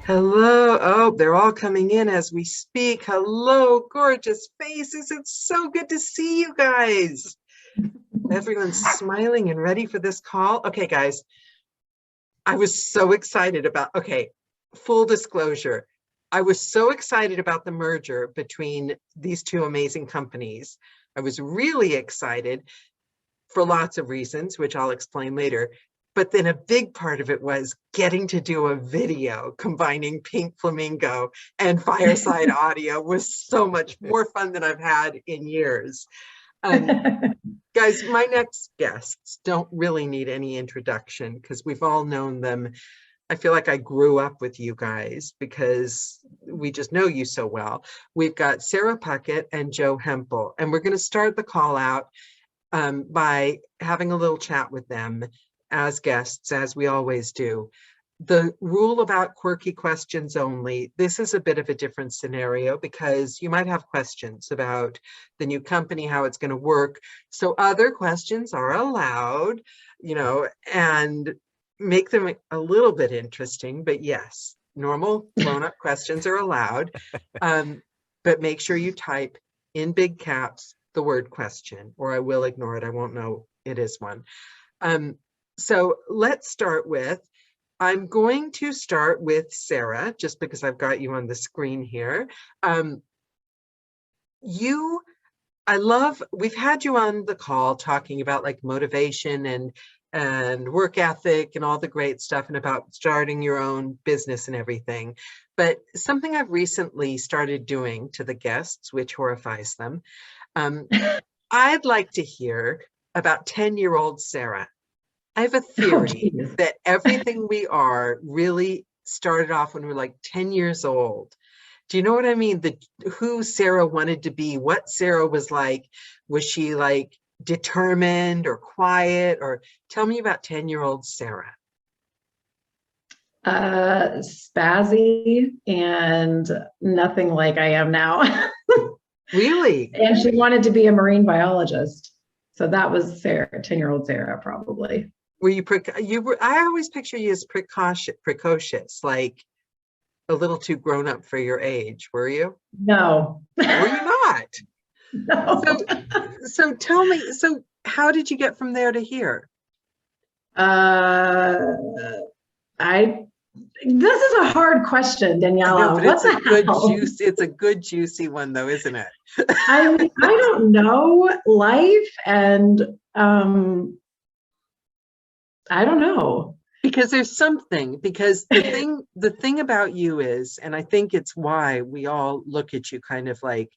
Hello. Oh, they're all coming in as we speak. Hello, gorgeous faces. It's so good to see you guys. Everyone's smiling and ready for this call. Okay, guys, I was so excited about, full disclosure. I was so excited about the merger between these two amazing companies. I was really excited for lots of reasons, which I'll explain later. But then a big part of it was getting to do a video combining Pink Flamingo and Fireside Audio was so much more fun than I've had in years. Guys, my next guests don't really need any introduction because we've all known them. I feel like I grew up with you guys because we just know you so well. We've got Sarah Puckett and Joe Hempel, and we're going to start the call out by having a little chat with them as guests, as we always do. The rule about quirky questions only, this is a bit of a different scenario because you might have questions about the new company, how it's going to work. So other questions are allowed, and make them a little bit interesting. But yes, normal grown-up questions are allowed. But make sure you type in big caps the word question, or I will ignore it. I won't know it is one. So let's start with, I'm going to start with Sarah, just because I've got you on the screen here. We've had you on the call talking about like motivation and work ethic and all the great stuff and about starting your own business and everything. But something I've recently started doing to the guests, which horrifies them, I'd like to hear about 10-year-old Sarah. I have a theory that everything we are really started off when we were like 10 years old. Do you know what I mean? Who Sarah wanted to be, what Sarah was like. Was she like determined or quiet? Or tell me about 10-year-old Sarah. Spazzy and nothing like I am now. Really? And she wanted to be a marine biologist. So that was Sarah, 10-year-old Sarah, probably. Were I always picture you as precocious, like a little too grown up for your age. Were you? No. Were you not? No. So tell me, so how did you get from there to here? This is a hard question, Daniela. It's a good juicy one though, isn't it? I mean, I don't know life and I don't know. Because there's something, because the thing about you is, and I think it's why we all look at you kind of like,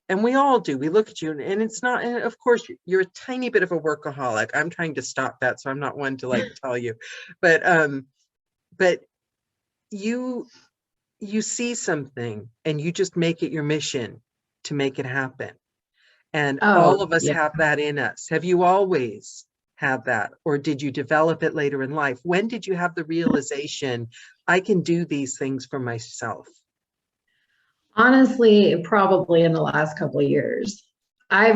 and we all do, we look at you and it's not, and of course you're a tiny bit of a workaholic. I'm trying to stop that, so I'm not one to like tell you, but you see something and you just make it your mission to make it happen. And all of us have that in us. Have you always had that, or did you develop it later in life? When did you have the realization, I can do these things for myself? Honestly, probably in the last couple of years. I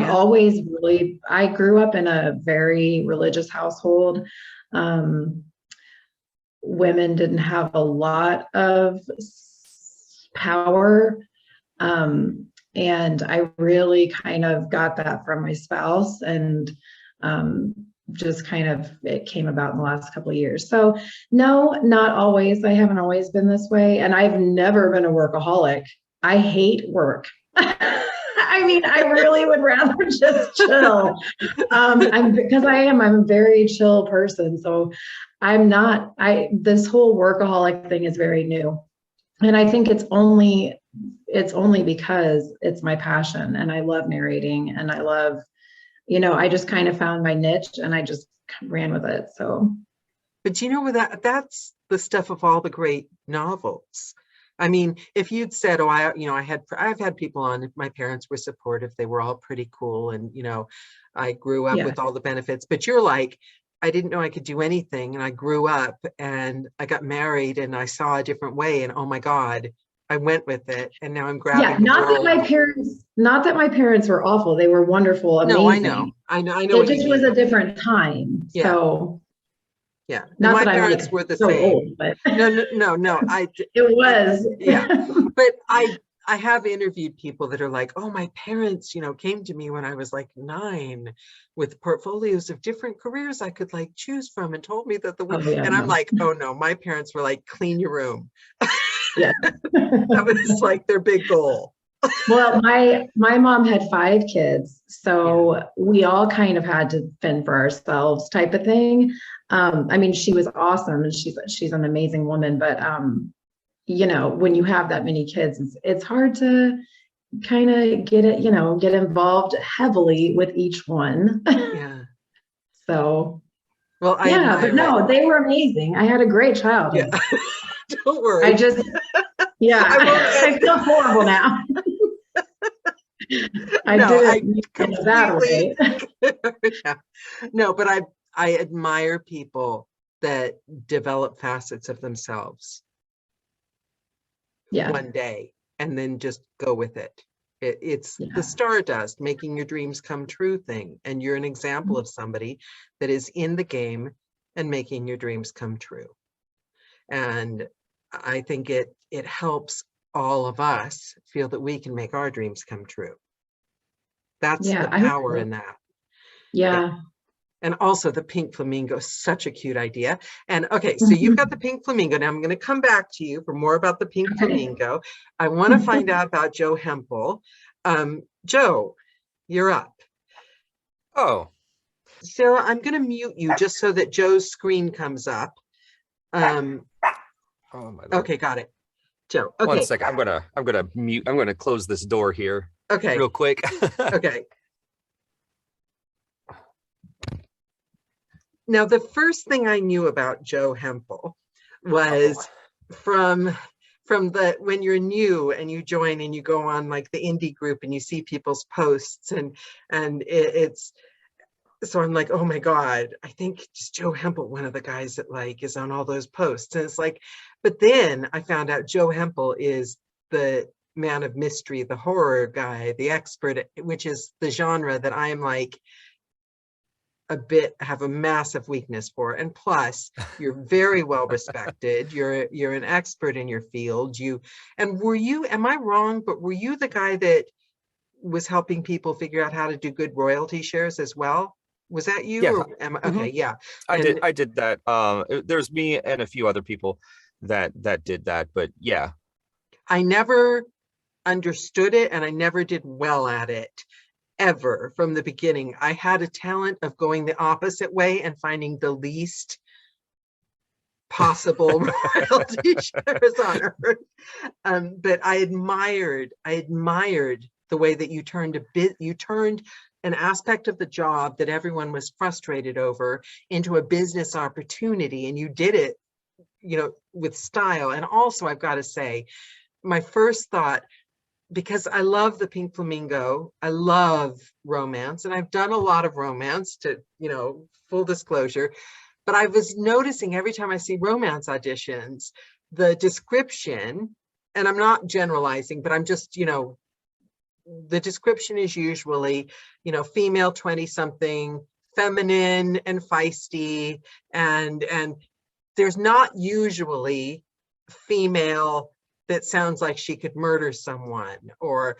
grew up in a very religious household. Women didn't have a lot of power. And I really kind of got that from my spouse, and just kind of, it came about in the last couple of years. So no, not always. I haven't always been this way. And I've never been a workaholic. I hate work. I mean, I really would rather just chill. I'm a very chill person. So this whole workaholic thing is very new. And I think it's only because it's my passion and I love narrating and I love, I just kind of found my niche and I just ran with it. So, but that's the stuff of all the great novels. I mean, if you'd said, I've had people on, my parents were supportive, they were all pretty cool. And, I grew up with all the benefits, but you're like, I didn't know I could do anything. And I grew up and I got married and I saw a different way. And oh my God, I went with it. And now I'm grabbing the world. Not that my parents were awful. They were wonderful, amazing. No, I know. It just was a different time. Yeah. So Yeah. And Not my that I'm parents like were the so same. old, but No. it was. Yeah. But I have interviewed people that are like, oh, my parents, came to me when I was like 9 with portfolios of different careers I could like choose from and told me that Oh yeah, and I'm no. like, oh no, my parents were like, clean your room. Yeah. That was like their big goal. Well, my mom had 5 kids, so we all kind of had to fend for ourselves type of thing. I mean, she was awesome and she's an amazing woman, but when you have that many kids, it's hard to kind of get involved heavily with each one. Yeah. So Well, I yeah, but admire it. no, they were amazing. I had a great Yeah. childhood. Don't worry. I just, yeah, I won't I feel horrible now. I No, I didn't mean it that completely way. yeah. No, but I admire people that develop facets of themselves Yeah, one day and then just go with it. It's the yeah. stardust, making your dreams come true thing. And you're an example of somebody that is in the game and making your dreams come true. And I think it helps all of us feel that we can make our dreams come true. That's Yeah, the I hope power so. in that. Yeah. Yeah. And also the pink flamingo, such a cute idea. And okay, so you've got the pink flamingo. Now I'm going to come back to you for more about the pink Okay. flamingo. I want to find out about Joe Hempel. Joe, you're up. Oh, Sarah, I'm going to mute you just so that Joe's screen comes up. oh my Lord. Okay, got it. Joe. Okay. 1 second. I'm gonna mute. I'm gonna close this door here. Okay. Real quick. Okay. Now, the first thing I knew about Joe Hempel was from the when you're new and you join and you go on like the indie group and you see people's posts and it's so I'm like, oh my God, I think just Joe Hempel, one of the guys that like is on all those posts. And it's like, but then I found out Joe Hempel is the man of mystery, the horror guy, the expert, which is the genre that I'm like have a massive weakness for. And plus you're very well respected. You're an expert in your field. Am I wrong, but were you the guy that was helping people figure out how to do good royalty shares as well? Was that you? Yeah. Or okay, yeah. I did that. There's me and a few other people that did that, but yeah. I never understood it and I never did well at it ever from the beginning. I had a talent of going the opposite way and finding the least possible royalty shares on earth. But I admired the way that you turned an aspect of the job that everyone was frustrated over into a business opportunity, and you did it, with style. And also, I've got to say, my first thought, because I love the pink flamingo, I love romance, and I've done a lot of romance to, full disclosure, but I was noticing every time I see romance auditions, the description, and I'm not generalizing, but I'm just, the description is usually, female 20-something, feminine and feisty, and there's not usually female that sounds like she could murder someone, or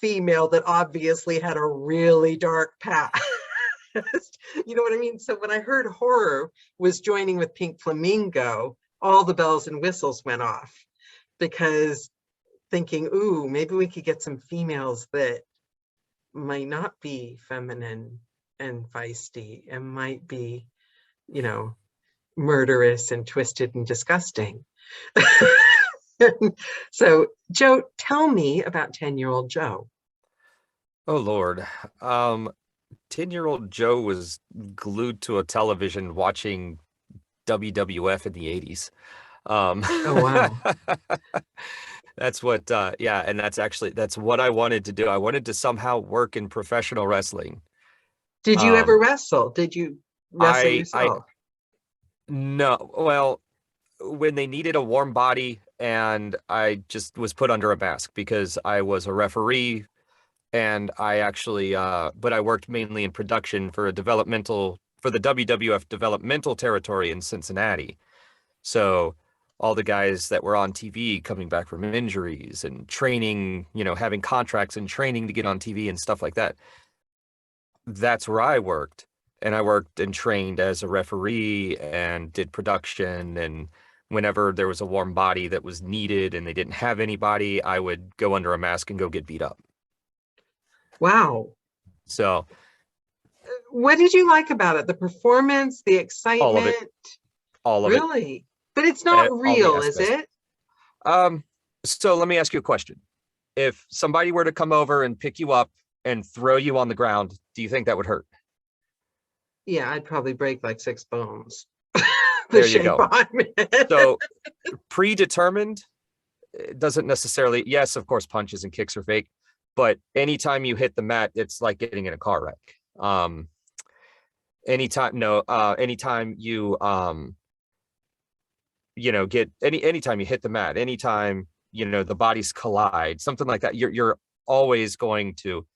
female that obviously had a really dark past. You know what I mean? So when I heard horror was joining with Pink Flamingo, all the bells and whistles went off, because thinking, ooh, maybe we could get some females that might not be feminine and feisty and might be, murderous and twisted and disgusting. So, Joe, tell me about 10-year-old Joe. Oh Lord. 10-year-old Joe was glued to a television watching WWF in the 80s. Oh, wow. That's what, yeah, and that's what I wanted to do. I wanted to somehow work in professional wrestling. Did you ever wrestle? Did you wrestle yourself? No, well, when they needed a warm body, and I just was put under a mask because I was a referee, and I actually, but I worked mainly in production for a developmental for the WWF developmental territory in Cincinnati. So all the guys that were on TV coming back from injuries and training, having contracts and training to get on TV and stuff like that. That's where I worked. And I worked and trained as a referee and did production. And whenever there was a warm body that was needed and they didn't have anybody, I would go under a mask and go get beat up. Wow. So what did you like about it? The performance, the excitement? all of it. All of it. Really? But it's not real, is it? So let me ask you a question. If somebody were to come over and pick you up and throw you on the ground, do you think that would hurt? Yeah, I'd probably break like 6 bones. There you go. It. So predetermined, it doesn't necessarily, yes, of course, punches and kicks are fake, but anytime you hit the mat, it's like getting in a car wreck. Anytime you, anytime you hit the mat, anytime, the bodies collide, something like that, you're always going to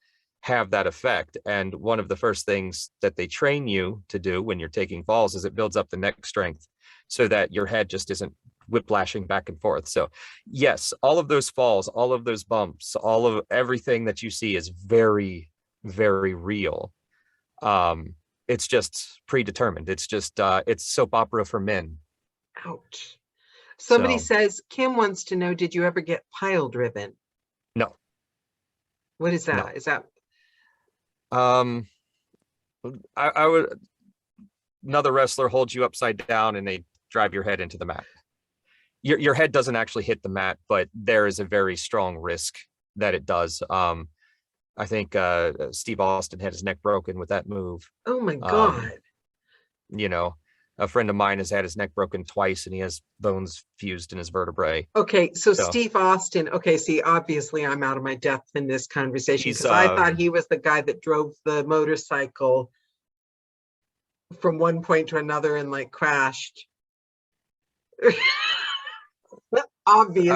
have that effect. And one of the first things that they train you to do when you're taking falls is it builds up the neck strength so that your head just isn't whiplashing back and forth. So yes, all of those falls, all of those bumps, all of everything that you see is very, very real. It's just predetermined. It's just, it's soap opera for men. Ouch. Somebody says, Kim wants to know, did you ever get pile driven? No. What is that? No. Is that? I would, another wrestler holds you upside down and they drive your head into the mat. Your head doesn't actually hit the mat, but there is a very strong risk that it does. I think Steve Austin had his neck broken with that move. Oh my God. A friend of mine has had his neck broken twice and he has bones fused in his vertebrae. Okay, so Steve Austin. Okay, see, obviously I'm out of my depth in this conversation because I thought he was the guy that drove the motorcycle from one point to another and like crashed. Obviously.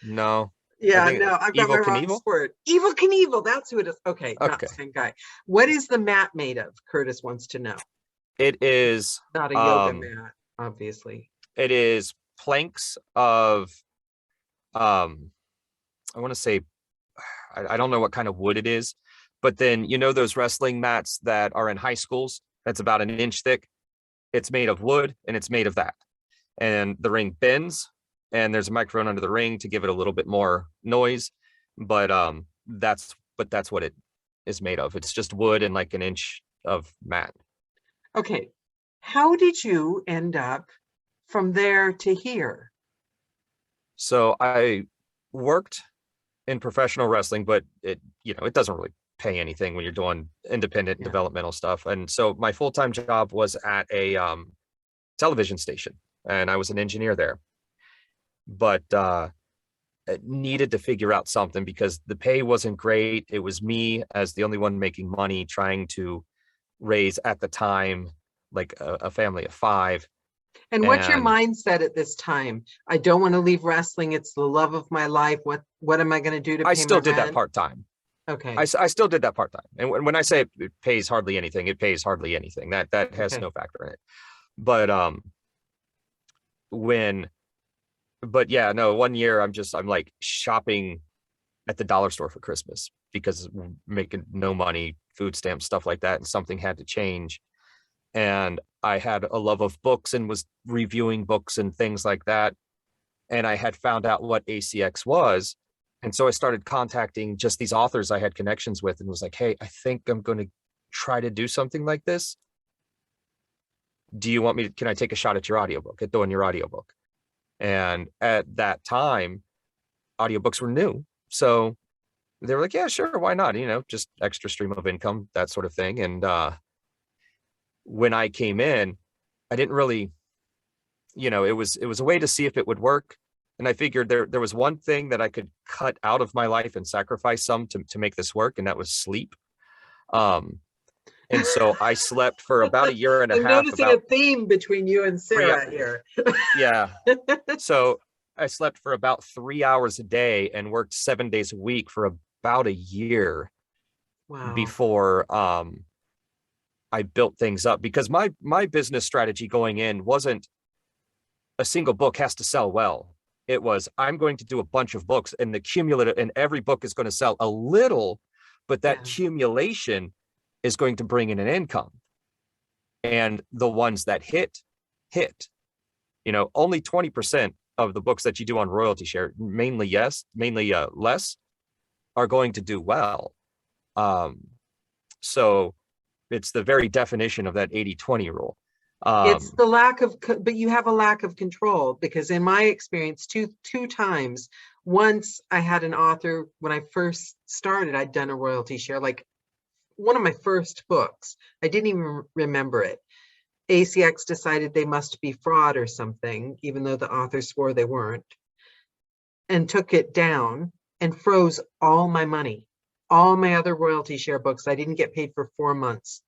No. Yeah, no, I've got my wrong sport. Evel Knievel, that's who it is. Okay, not the same guy. What is the mat made of? Curtis wants to know. It is not a yoga mat, obviously. It is planks of, I want to say, I don't know what kind of wood it is, but then those wrestling mats that are in high schools, that's about 1 inch thick. It's made of wood and it's made of that. And the ring bends. And there's a microphone under the ring to give it a little bit more noise, but that's what it is made of. It's just wood and like 1 inch of mat. Okay, how did you end up from there to here? So I worked in professional wrestling, but it doesn't really pay anything when you're doing independent developmental stuff. And so my full-time job was at a television station, and I was an engineer there. But needed to figure out something because the pay wasn't great. It was me as the only one making money, trying to raise at the time like a family of 5. And what's your mindset at this time? I don't want to leave wrestling. It's the love of my life. What am I going to do to pay I still my did rent? that part-time. Okay. I still did that part-time. And when I say it pays hardly anything, it pays hardly anything. That has no factor in it. But But yeah, no, one year I'm like shopping at the dollar store for Christmas because we're making no money, food stamps, stuff like that. And something had to change. And I had a love of books and was reviewing books and things like that. And I had found out what ACX was. And so I started contacting just these authors I had connections with and was like, hey, I think I'm going to try to do something like this. Do you want me to, can I take a shot at your audiobook, at doing your audiobook? And at that time, audiobooks were new. So they were like, yeah, sure, why not? Just extra stream of income, that sort of thing. And when I came in, I didn't really, it was a way to see if it would work. And I figured there was one thing that I could cut out of my life and sacrifice some to make this work, and that was sleep. And so I slept for about a year and a half. I'm noticing a theme between you and Sarah here. Yeah. So I slept for about 3 hours a day and worked 7 days a week for about a year. Wow. Before I built things up, because my business strategy going in wasn't a single book has to sell well. It was, I'm going to do a bunch of books, and the cumulative, and every book is going to sell a little, but that accumulation is going to bring in an income. And the ones that hit. Only 20% of the books that you do on royalty share, mainly less, are going to do well. So it's the very definition of that 80-20 rule. It's the lack of, but you have a lack of control, because in my experience, two times, once I had an author, when I first started, I'd done a royalty share, like one of my first books. I didn't even remember it. ACX decided they must be fraud or something, even though the author swore they weren't, and took it down and froze all my money. All my other royalty share books, I didn't get paid for 4 months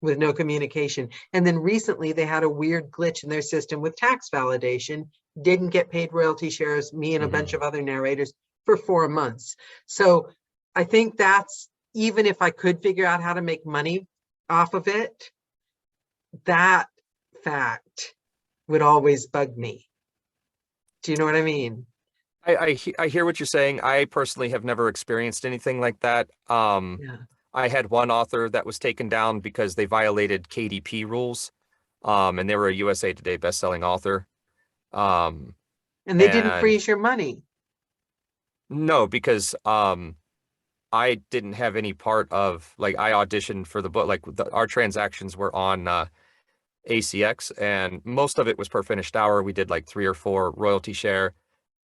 with no communication. And then recently they had a weird glitch in their system with tax validation, didn't get paid royalty shares, me and a bunch of other narrators, for 4 months. So I think that's, even if I could figure out how to make money off of it, that fact would always bug me. Do you know what I mean? I hear what you're saying. I personally have never experienced anything like that. I had one author that was taken down because they violated KDP rules, and they were a USA Today bestselling author. And they didn't freeze your money. No, because I didn't have any part of, like, I auditioned for the book, like our transactions were on ACX, and most of it was per finished hour. We did like 3 or 4 royalty share,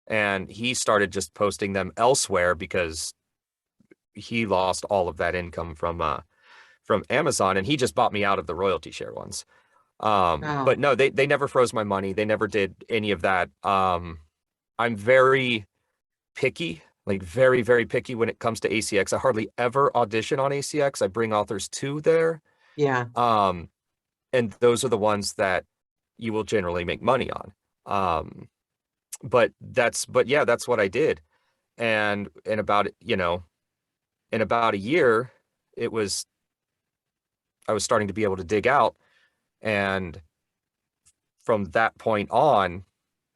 and he started just posting them elsewhere because he lost all of that income from Amazon, and he just bought me out of the royalty share ones. But no, they never froze my money. They never did any of that. I'm very picky, like very, very picky when it comes to ACX. I hardly ever audition on ACX. I bring authors to there. Yeah. And those are the ones that you will generally make money on. But yeah, that's what I did. And in about a year, I was starting to be able to dig out. And from that point on,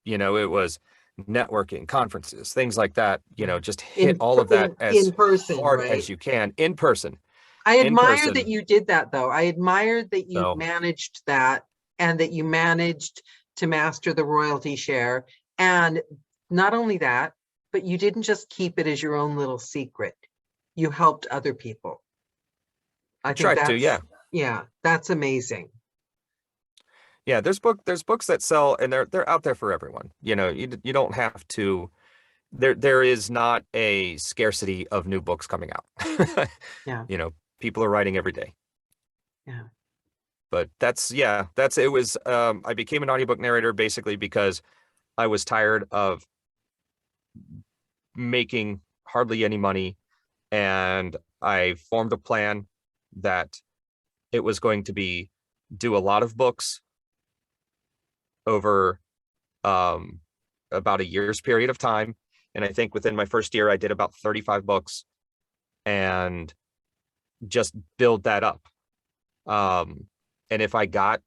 it was networking, conferences, things like that, just hit all of that as in person, hard right? as you can in person. I admire that you did that, though. I admired that you managed that, and that you managed to master the royalty share. And not only that, but you didn't just keep it as your own little secret. You helped other people. I think that's, yeah, that's amazing. Yeah, there's books that sell, and they're out there for everyone. You don't have to. There is not a scarcity of new books coming out. Yeah. People are writing every day. Yeah. But it was, I became an audiobook narrator basically because I was tired of making hardly any money, and I formed a plan that it was going to be do a lot of books over about a year's period of time. And I think within my first year, I did about 35 books, and just build that up. And if I got,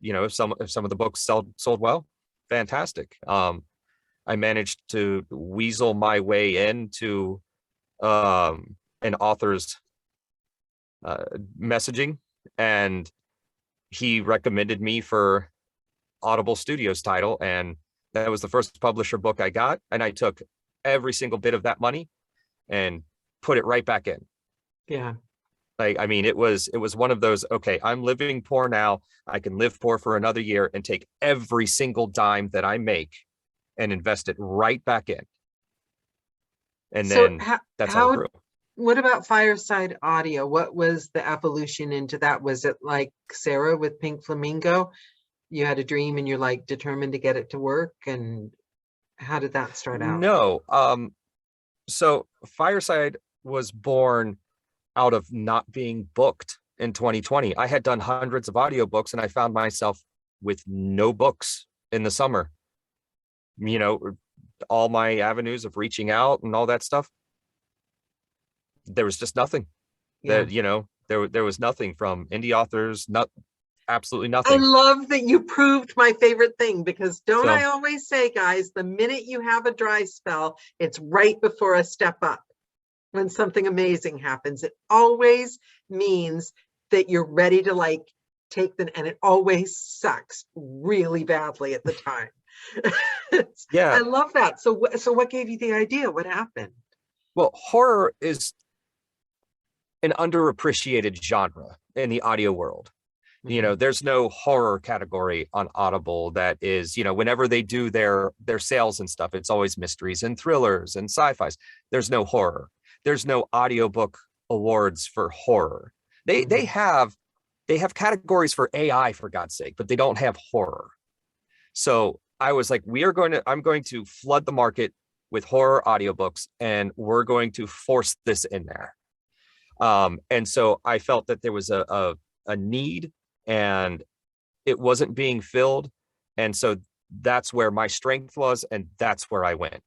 if some of the books sold well, fantastic. I managed to weasel my way into an author's messaging, and he recommended me for Audible Studios title, and that was the first publisher book I got, and I took every single bit of that money and put it right back in. Yeah. Like, I mean, it was one of those, okay, I'm living poor now, I can live poor for another year and take every single dime that I make and invest it right back in. And then that's how it grew. What about Fireside Audio? What was the evolution into that? Was it like Sarah with Pink Flamingo? You had a dream and you're like determined to get it to work? And how did that start out? No. So Fireside was born out of not being booked in 2020. I had done hundreds of audiobooks, and I found myself with no books in the summer. All my avenues of reaching out and all that stuff, there was just nothing. That There was nothing from indie authors, absolutely I nothing. love that you proved my favorite thing, because don't I So- always say, guys, the minute you have a dry spell, it's right before a step up. When something amazing happens, it always means that you're ready to like take the, and it always sucks really badly at the time. Yeah. I love that. So what gave you the idea? What happened? Well, horror is an underappreciated genre in the audio world. You know, there's no horror category on Audible that is, you know, whenever they do their sales and stuff, it's always mysteries and thrillers and sci-fis. There's no horror. There's no audiobook awards for horror. They have categories for AI, for God's sake, but they don't have horror. So I was like, I'm going to flood the market with horror audiobooks, and we're going to force this in there. And so I felt that there was a need, and it wasn't being filled. And so that's where my strength was, and that's where I went.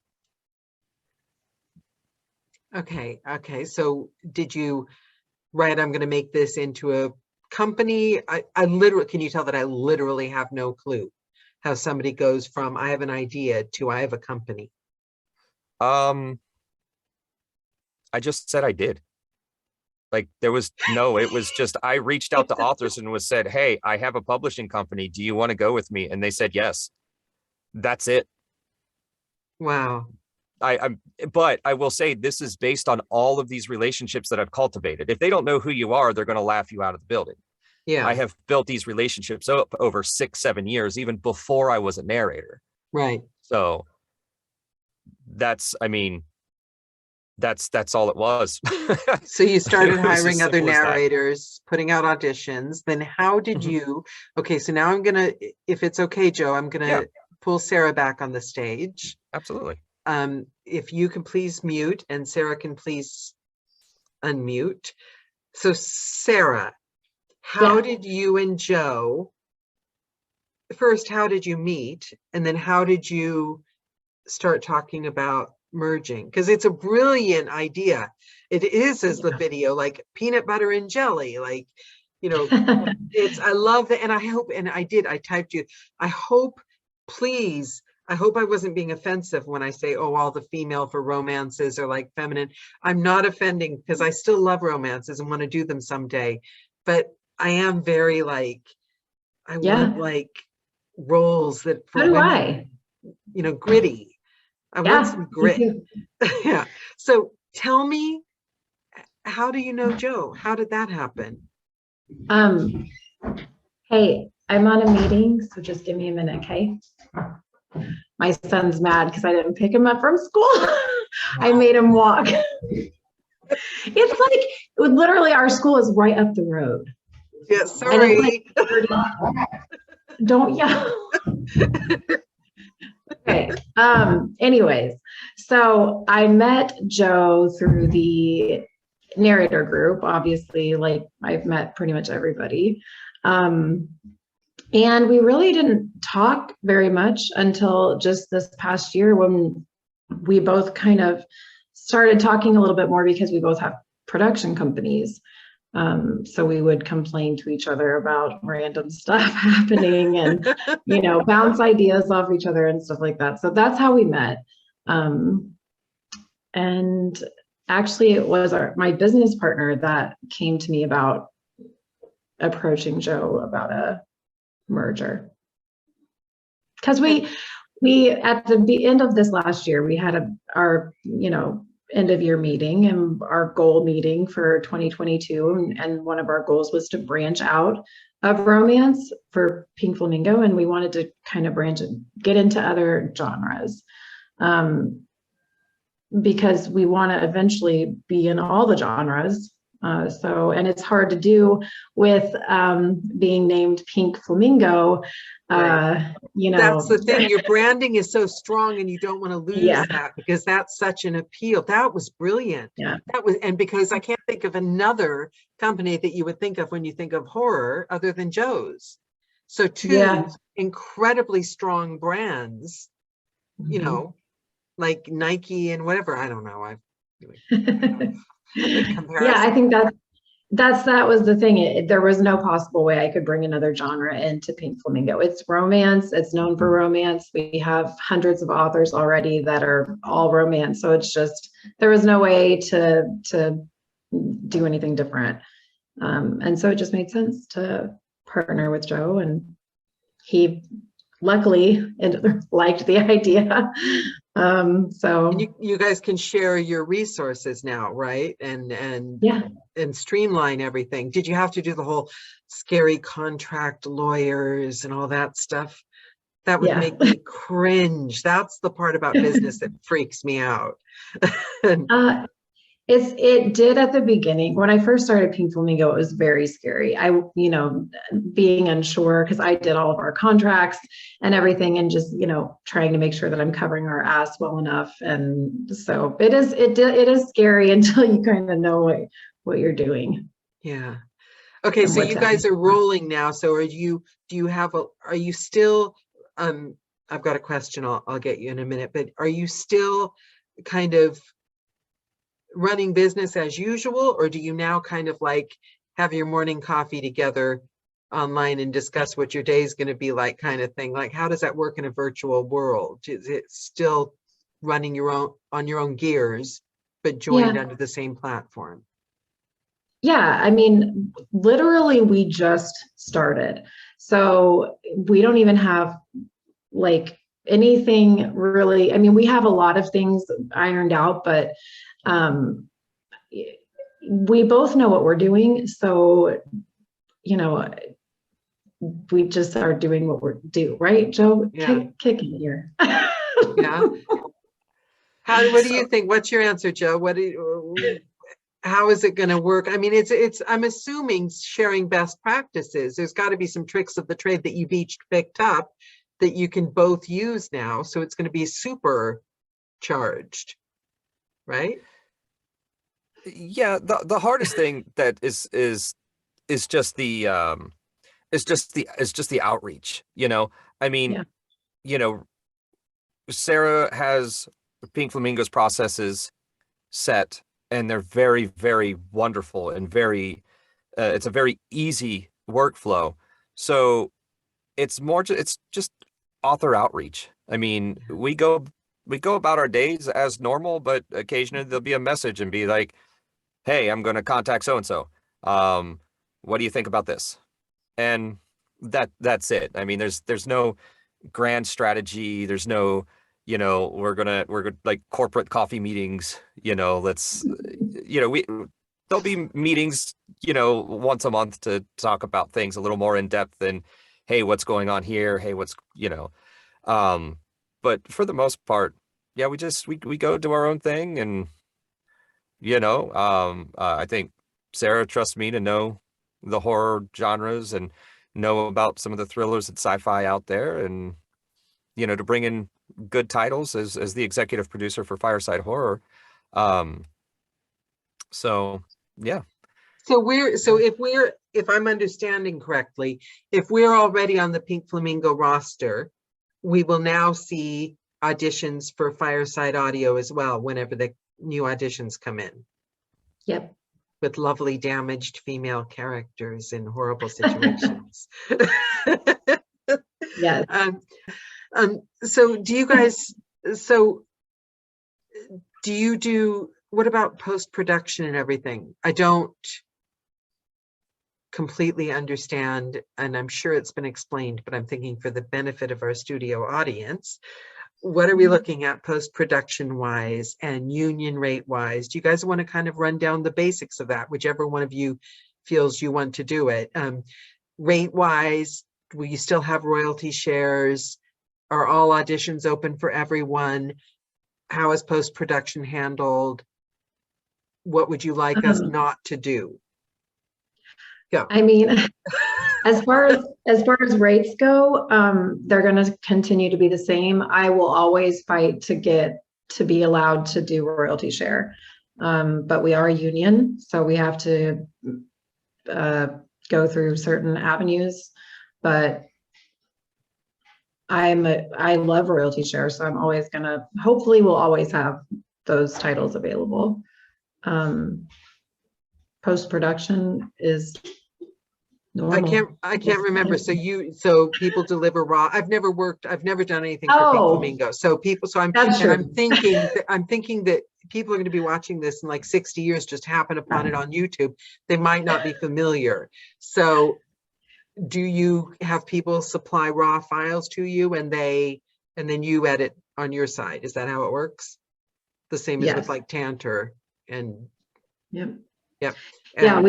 Okay. So did you write, I'm going to make this into a company? I literally, can you tell that I literally have no clue how somebody goes from I have an idea to I have a company? I just said I did. Like it was just, I reached out to authors and said, hey, I have a publishing company. Do you want to go with me? And they said, yes. That's it. Wow. But I will say this is based on all of these relationships that I've cultivated. If they don't know who you are, they're going to laugh you out of the building. Yeah. I have built these relationships up over 6-7 years, even before I was a narrator. Right. So that's all it was. So you started It was as hiring other simple as that. narrators, putting out auditions. Then how did you, okay, so now I'm going to, if it's okay, Joe, I'm going to pull Sarah back on the stage. Absolutely. If you can please mute, and Sarah can please unmute. So Sarah, how did you and Joe, first, how did you meet? And then how did you start talking about merging? Because it's a brilliant idea. It is, as the video, like peanut butter and jelly, like, you know, I love that. And I hope, and I typed you, I hope, please, I hope I wasn't being offensive when I say, oh, all the female for romances are like feminine. I'm not offending, because I still love romances and want to do them someday. But I am very like, I want like roles that for women, you know, gritty. I want some grit. Yeah. So tell me, how do you know Joe? How did that happen? Hey, I'm on a meeting, so just give me a minute, okay? My son's mad because I didn't pick him up from school. I made him walk. It's like, literally, our school is right up the road. Yeah, sorry. Don't yell. Okay. Anyways, so I met Joe through the narrator group. Obviously, like I've met pretty much everybody. And we really didn't talk very much until just this past year, when we both kind of started talking a little bit more, because we both have production companies. So we would complain to each other about random stuff happening, and, you know, bounce ideas off each other and stuff like that. So that's how we met. And actually it was my business partner that came to me about approaching Joe about a merger. Because we at the end of this last year, we had our, you know, end of year meeting and our goal meeting for 2022. And one of our goals was to branch out of romance for Pink Flamingo. And we wanted to kind of branch and get into other genres, because we want to eventually be in all the genres. And it's hard to do with being named Pink Flamingo. Right. You know, that's the thing. Your branding is so strong, and you don't want to lose that, because that's such an appeal. That was brilliant. Yeah. That was, and because I can't think of another company that you would think of when you think of horror other than Joe's. So two incredibly strong brands, you know, like Nike and whatever. I don't know. Yeah, I think that was the thing. There was no possible way I could bring another genre into Pink Flamingo. It's romance. It's known for romance. We have hundreds of authors already that are all romance. So it's just, there was no way to do anything different. And so it just made sense to partner with Joe, and he luckily liked the idea. So And you guys can share your resources now, right? yeah. And streamline everything. Did you have to do the whole scary contract lawyers and all that stuff? That would make me cringe. That's the part about business that freaks me out. It did at the beginning. When I first started Pink Flamingo, it was very scary. Being unsure, because I did all of our contracts and everything, and just, trying to make sure that I'm covering our ass well enough. And so it is scary until you kind of know what you're doing. Yeah. Okay. So you guys are rolling now. So are you still, I've got a question. I'll get you in a minute, but are you still kind of running business as usual, or do you now kind of like have your morning coffee together online and discuss what your day is going to be like, kind of thing? Like, how does that work in a virtual world? Is it still running on your own gears, but joined under the same platform? Yeah, I mean, literally we just started. So we don't even have like anything really. I mean, we have a lot of things ironed out, but we both know what we're doing. So, we just are doing what we're doing, right, Joe? Yeah. Kicking here. Yeah. What do you think? What's your answer, Joe? How is it going to work? I mean, I'm assuming sharing best practices. There's got to be some tricks of the trade that you've each picked up that you can both use now. So it's going to be super charged, right? Yeah, the hardest thing that is just the outreach, I mean, Sarah has Pink Flamingo's processes set, and they're very, very wonderful and very it's a very easy workflow. So it's just author outreach. I mean, we go about our days as normal, but occasionally there'll be a message and be like, hey, I'm going to contact so-and-so. What do you think about this? And that's it. I mean, there's no grand strategy. There's no, we're gonna like corporate coffee meetings, there'll be meetings, once a month to talk about things a little more in depth and, hey, what's going on here? Hey, but for the most part, yeah, we go do our own thing. And, I think Sarah trusts me to know the horror genres and know about some of the thrillers and sci-fi out there, and, to bring in good titles as the executive producer for Fireside Horror. So yeah. So if I'm understanding correctly, if we're already on the Pink Flamingo roster, we will now see auditions for Fireside Audio as well whenever the new auditions come in. Yep. With lovely damaged female characters in horrible situations. Yeah. So do you do, what about post-production and everything? I don't completely understand, and I'm sure it's been explained, but I'm thinking for the benefit of our studio audience, what are we looking at post-production wise and union rate wise? Do you guys want to kind of run down the basics of that, whichever one of you feels you want to do it? Rate wise, will you still have royalty shares? Are all auditions open for everyone? How is post-production handled? What would you like us not to do? Go. I mean, as far as rates go, they're going to continue to be the same. I will always fight to be allowed to do royalty share, but we are a union, so we have to go through certain avenues. But I love royalty share, so I'm always gonna. Hopefully, we'll always have those titles available. post-production is normal. I can't remember. So people deliver raw. I've never done anything for Pink Oh, Flamingo. So I'm that's true. I'm thinking that people are going to be watching this in like 60 years, just happen upon it on YouTube. They might not be familiar. So do you have people supply raw files to you and then you edit on your side? Is that how it works? The same as with Yes. like Tantor and Yep. yep. Yeah,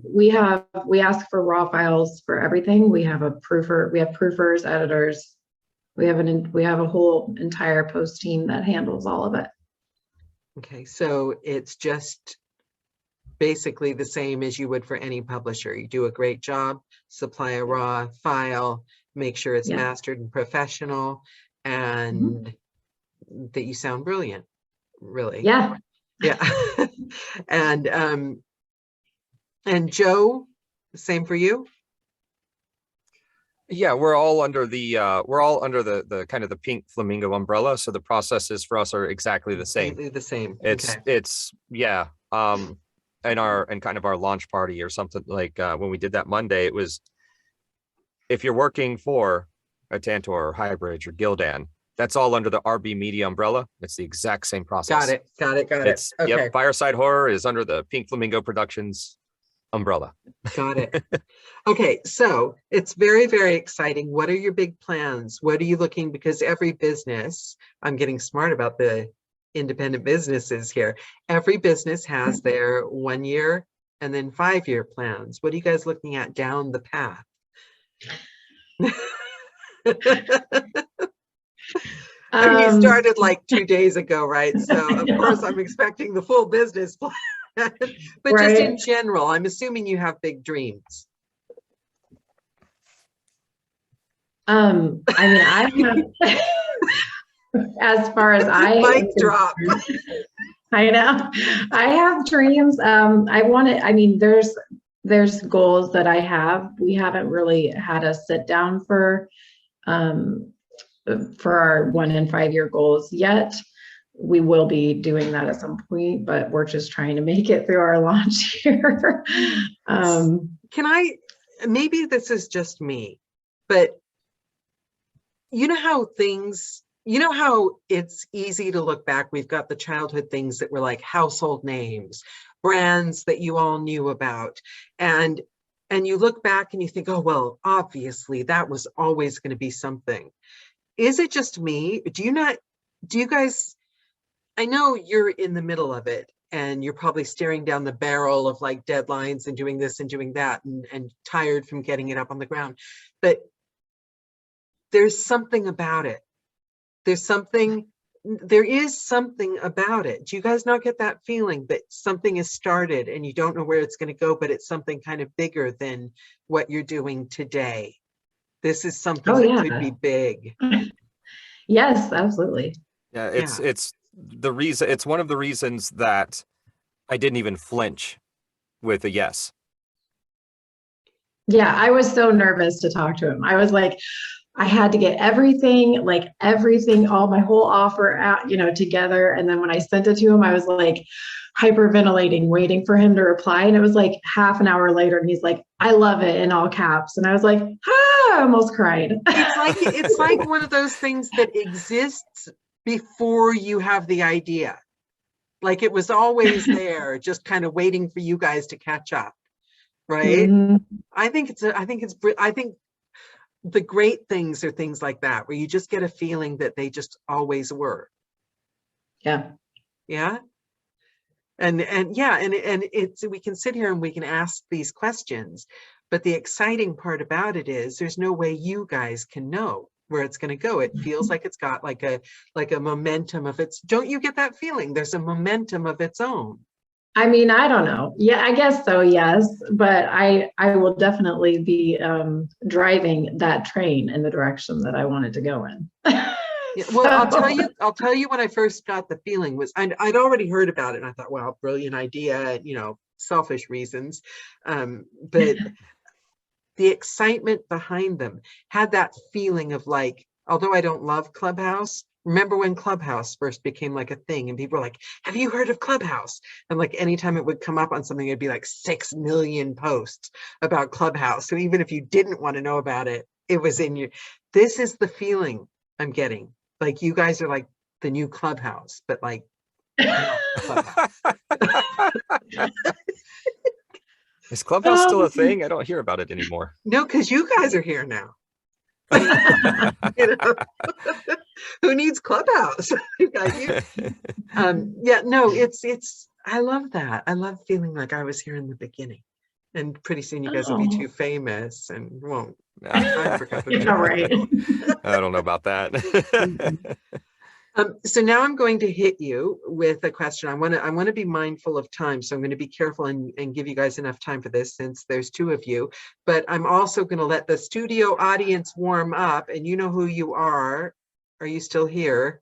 we ask for raw files for everything. We have proofers, editors. We have a whole entire post team that handles all of it. Okay, so it's just basically the same as you would for any publisher. You do a great job, supply a raw file, make sure it's mastered and professional, and that you sound brilliant, really. Yeah. Yeah. And Joe, the same for you? Yeah, we're all under the kind of the Pink Flamingo umbrella. So the processes for us are exactly the same. Completely the same. It's yeah. And kind of our launch party or something like when we did that Monday, it was, if you're working for a Tantor or Highbridge or Gildan, that's all under the RB Media umbrella. It's the exact same process. Got it. Okay. Yep, Fireside Horror is under the Pink Flamingo Productions umbrella. Got it. Okay, so it's very, very exciting. What are your big plans? What are you looking, because every business, I'm getting smart about the independent businesses here. Every business has their 1 year and then 5-year plans. What are you guys looking at down the path? I mean, you started like 2 days ago, right? So of course I'm expecting the full business plan. But right. Just in general, I'm assuming you have big dreams. I mean, I have, as far as mic drop. I know, I have dreams. There's goals that I have. We haven't really had a sit down for our 1 and 5 year goals yet. We will be doing that at some point, but we're just trying to make it through our launch here. Maybe this is just me, but you know how it's easy to look back. We've got the childhood things that were like household names, brands that you all knew about. And you look back and you think, oh, well, obviously that was always going to be something. Is it just me? Do you guys, I know you're in the middle of it and you're probably staring down the barrel of like deadlines and doing this and doing that and tired from getting it up on the ground. But there's something about it. There is something about it. Do you guys not get that feeling that something has started and you don't know where it's going to go, but it's something kind of bigger than what you're doing today? This is something that could be big. Yes, absolutely. Yeah, it's one of the reasons that I didn't even flinch with a yes. Yeah, I was so nervous to talk to him. I was like, I had to get everything, all my whole offer out, together. And then when I sent it to him, I was like hyperventilating, waiting for him to reply. And it was like half an hour later and he's like, I love it, in all caps. And I was like, I almost cried. It's like one of those things that exists before you have the idea. Like it was always there, just kind of waiting for you guys to catch up. Right. Mm-hmm. I think the great things are things like that, where you just get a feeling that they just always were. Yeah. Yeah. And it's, we can sit here and we can ask these questions, but the exciting part about it is there's no way you guys can know where it's going to go. It feels like it's got like a momentum of its. Don't you get that feeling? There's a momentum of its own. I mean, I don't know. Yeah, I guess so. Yes. But I will definitely be driving that train in the direction that I wanted to go in. Yeah, well, I'll tell you when I first got the feeling was I'd already heard about it and I thought, wow, brilliant idea, selfish reasons. But the excitement behind them had that feeling of like, although I don't love Clubhouse, remember when Clubhouse first became like a thing and people were like, have you heard of Clubhouse? And like anytime it would come up on something, it'd be like 6 million posts about Clubhouse. So even if you didn't want to know about it, it was in you. This is the feeling I'm getting. Like you guys are like the new Clubhouse, but like not Clubhouse. Is Clubhouse still a thing? I don't hear about it anymore. No, because you guys are here now. You know? Who needs Clubhouse? You got you. Yeah, no, it's I love that. I love feeling like I was here in the beginning. And pretty soon you guys will be too famous and won't have time for cup of Yeah, right. I don't know about that. So now I'm going to hit you with a question. I want to be mindful of time, so I'm going to be careful and give you guys enough time for this since there's 2 of you. But I'm also going to let the studio audience warm up, and you know who you are. Are you still here?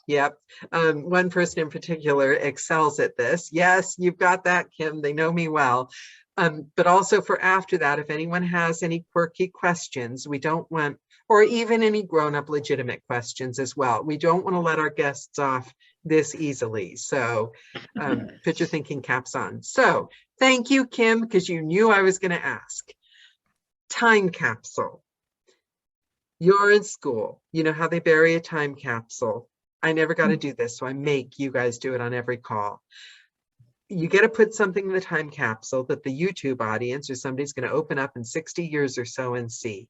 Yep. One person in particular excels at this. Yes, you've got that, Kim. They know me well. But also for after that, if anyone has any quirky questions, we don't want, or even any grown-up legitimate questions as well. We don't want to let our guests off this easily. So put your thinking caps on. So thank you, Kim, because you knew I was going to ask. Time capsule. You're in school. You know how they bury a time capsule. I never got to do this, so I make you guys do it on every call. You get to put something in the time capsule that the YouTube audience or somebody's going to open up in 60 years or so and see.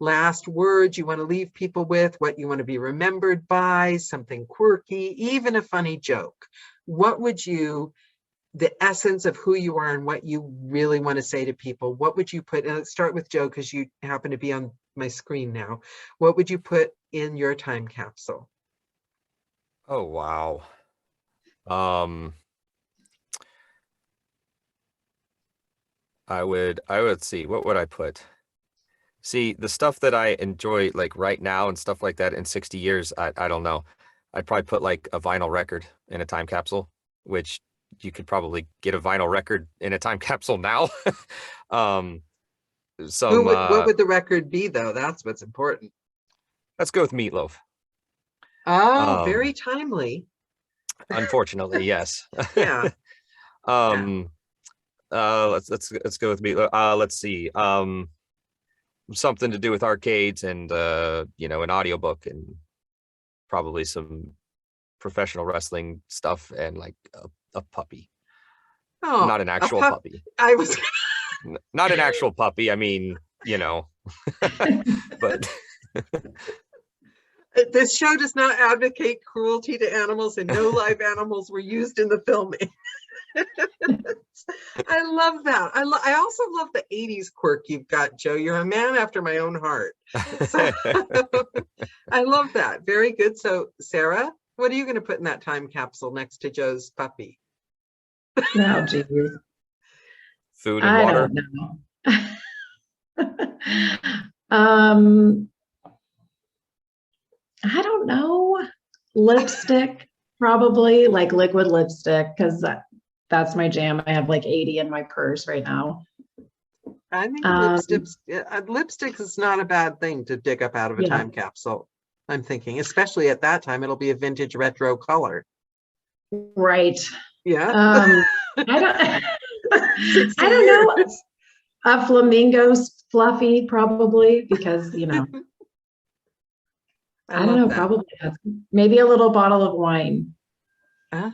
Last words you want to leave people with, what you want to be remembered by, something quirky, even a funny joke. What would you, the essence of who you are and what you really want to say to people, what would you put, and let's start with Joe because you happen to be on my screen now. What would you put in your time capsule? Oh, wow. I would see, what would I put? See, the stuff that I enjoy like right now and stuff like that in 60 years, I don't know. I'd probably put like a vinyl record in a time capsule, which you could probably get a vinyl record in a time capsule now. What would the record be though? That's what's important. Let's go with Meatloaf. Oh, very timely. Unfortunately, yes. Yeah. Let's go with Meatloaf. Let's see. Something to do with arcades and you know, an audiobook and probably some professional wrestling stuff and like a puppy. Oh, not an actual puppy. I was not an actual puppy. I mean, you know, but this show does not advocate cruelty to animals, and no live animals were used in the filming. I love that. I also love the 80s quirk you've got, Joe. You're a man after my own heart. So, I love that. Very good. So, Sarah, what are you going to put in that time capsule next to Joe's puppy? Oh, geez. Food and water. I don't know. Lipstick, probably like liquid lipstick, because that's my jam. I have like 80 in my purse right now. I think lipstick is not a bad thing to dig up out of a time capsule. I'm thinking, especially at that time, it'll be a vintage retro color. Right. Yeah. I don't know. A flamingo's fluffy, probably, because, you know, I don't know, probably maybe a little bottle of wine. I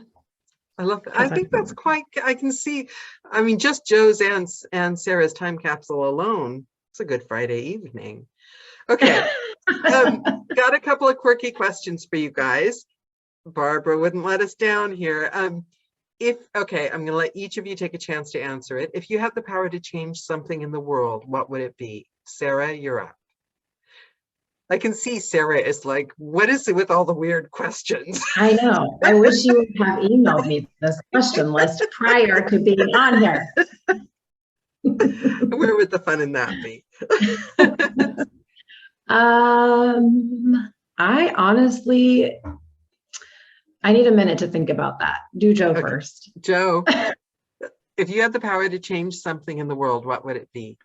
love that. I think that's quite, I can see, I mean, just Joe's and Sarah's time capsule alone, it's a good Friday evening. Okay. Got a couple of quirky questions for you guys. Barbara wouldn't let us down here. Okay, I'm going to let each of you take a chance to answer it. If you had the power to change something in the world, what would it be? Sarah, you're up. I can see Sarah is like, what is it with all the weird questions? I know. I wish you would have emailed me this question list prior to being on here. Where would the fun in that be? I honestly, I need a minute to think about that. Do Joe first. Joe, if you had the power to change something in the world, what would it be?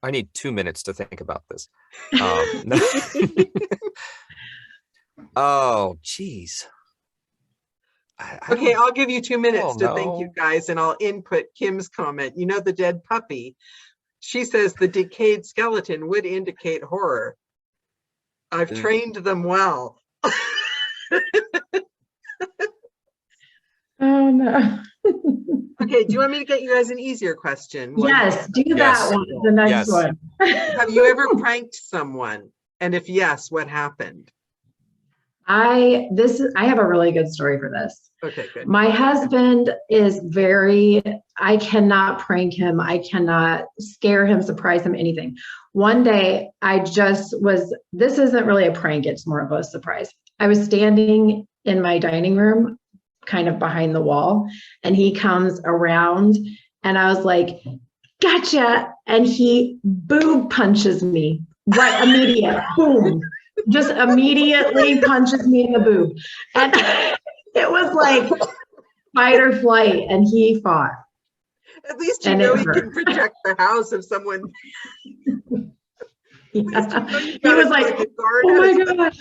I need 2 minutes to think about this. No. Oh, geez. Okay, I'll give you 2 minutes to thank you know. guys, and I'll input Kim's comment. You know, the dead puppy. She says the decayed skeleton would indicate horror. I've trained them well. Oh no. Okay, do you want me to get you guys an easier question? Yes, do Yes. that one, the next Yes. one. Have you ever pranked someone? And if yes, what happened? I have a really good story for this. Okay, good. My husband is I cannot prank him. I cannot scare him, surprise him, anything. One day this isn't really a prank, it's more of a surprise. I was standing in my dining room, kind of behind the wall, and he comes around and I was like, gotcha. And he boob punches me. Right, immediate, boom. Just immediately punches me in the boob. And it was like fight or flight, and he fought. At least you And know it he hurt. can protect the house if someone. Yeah. He was like, oh my gosh,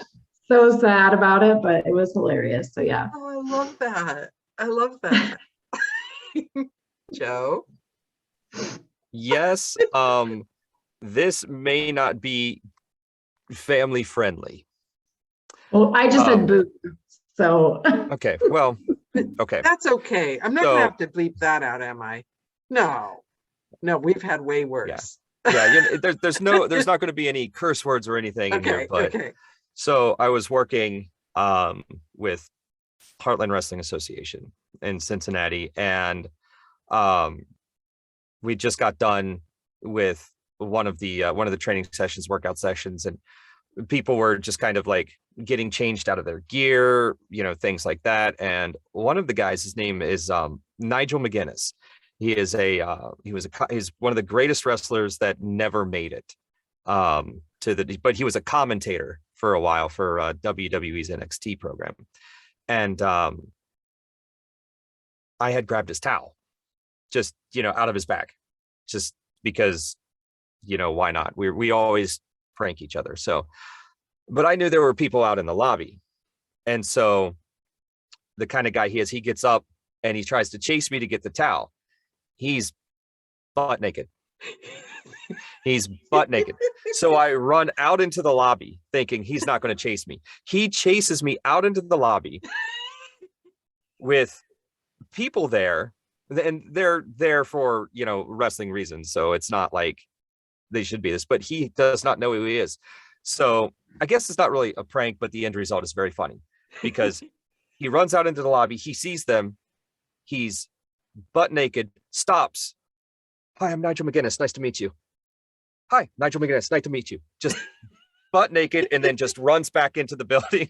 so sad about it, but it was hilarious. So yeah. Oh, I love that. I love that. Joe? Yes. This may not be family friendly. Well, I just said boob. So Okay. Well, okay. That's okay. I'm not So- gonna have to bleep that out, am I? No, we've had way worse. Yeah, there's not going to be any curse words or anything in here, Okay, but okay. so I was working with Heartland Wrestling Association in Cincinnati, and we just got done with one of the training sessions, workout sessions, and people were just kind of like getting changed out of their gear, things like that. And one of the guys, his name is Nigel McGuinness. He's one of the greatest wrestlers that never made it but he was a commentator for a while for WWE's NXT program. And I had grabbed his towel just, out of his bag, just because, why not? We always prank each other. So, but I knew there were people out in the lobby. And so the kind of guy he gets up and he tries to chase me to get the towel. He's butt naked. He's butt naked. So I run out into the lobby thinking he's not going to chase me. He chases me out into the lobby with people there, and they're there for, wrestling reasons. So it's not like they should be this, but he does not know who he is. So I guess it's not really a prank, but the end result is very funny because he runs out into the lobby. He sees them. He's butt naked, stops. Hi, I'm Nigel McGuinness. Nice to meet you. Hi, Nigel McGuinness. Nice to meet you. Just butt naked, and then just runs back into the building.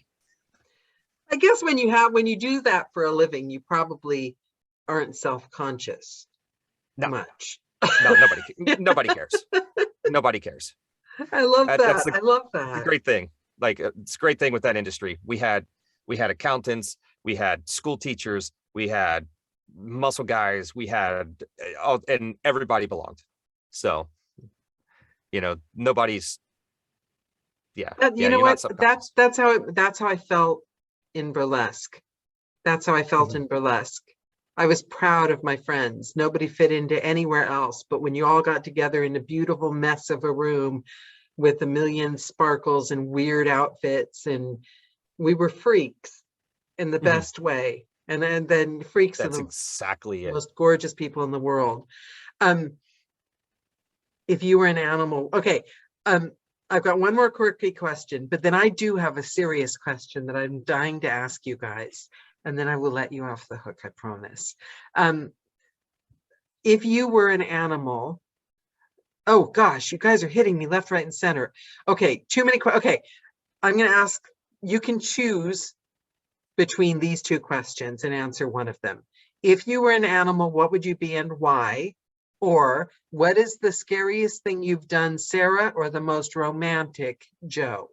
I guess when you do that for a living, you probably aren't self-conscious much. No, nobody cares. Nobody cares. I love that. I love The that. great thing. Like, it's a great thing with that industry. We had accountants, we had school teachers, we had muscle guys, we had and everybody belonged. So, nobody's. Yeah. You know what? That's how I felt in burlesque. That's how I felt in burlesque. I was proud of my friends. Nobody fit into anywhere else. But when you all got together in a beautiful mess of a room with a million sparkles and weird outfits, and we were freaks in the best way. And then freaks are the exactly it. most gorgeous people in the world. If you were an animal, okay. I've got one more quirky question, but then I do have a serious question that I'm dying to ask you guys. And then I will let you off the hook, I promise. If you were an animal, oh gosh, you guys are hitting me left, right, and center. Okay, too many questions. Okay, I'm going to ask, you can choose between these two questions and answer one of them. If you were an animal, what would you be and why? Or what is the scariest thing you've done, Sarah, or the most romantic, Joe?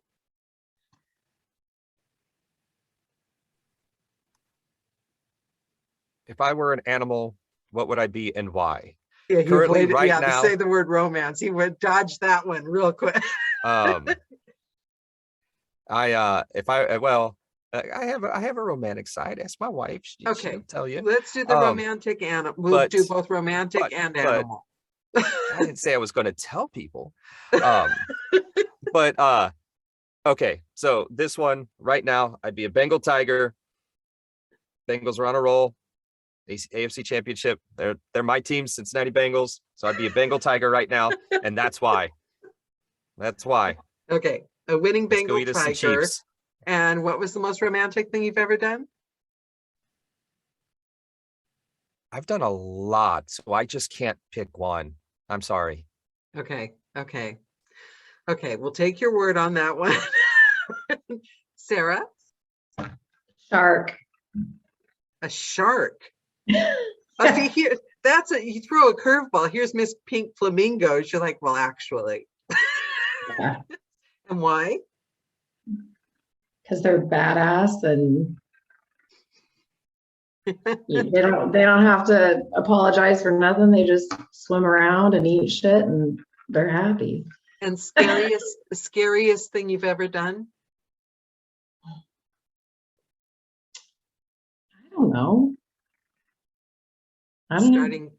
If I were an animal, what would I be and why? Yeah, he Currently, avoided, right yeah, to now, say the word romance. He would dodge that one real quick. I have a romantic side. Ask my wife. Okay, She'll tell you. let's do the romantic animal. We'll But do both romantic and animal. I didn't say I was going to tell people. But okay, so this one right now, I'd be a Bengal Tiger. Bengals are on a roll. AFC Championship. They're my team, Cincinnati Bengals. So I'd be a Bengal Tiger right now, and that's why. That's why. Okay, a winning Let's go Bengal eat us some Tiger. Chiefs. And what was the most romantic thing you've ever done? I've done a lot, so I just can't pick one. I'm sorry. Okay, we'll take your word on that one. Sarah? Shark. A shark. Okay, here, you throw a curveball. Here's Miss Pink Flamingos. You're like, well, actually. Yeah. And why? Because they're badass and they don't have to apologize for nothing. They just swim around and eat shit and they're happy. And scariest thing you've ever done? I don't know.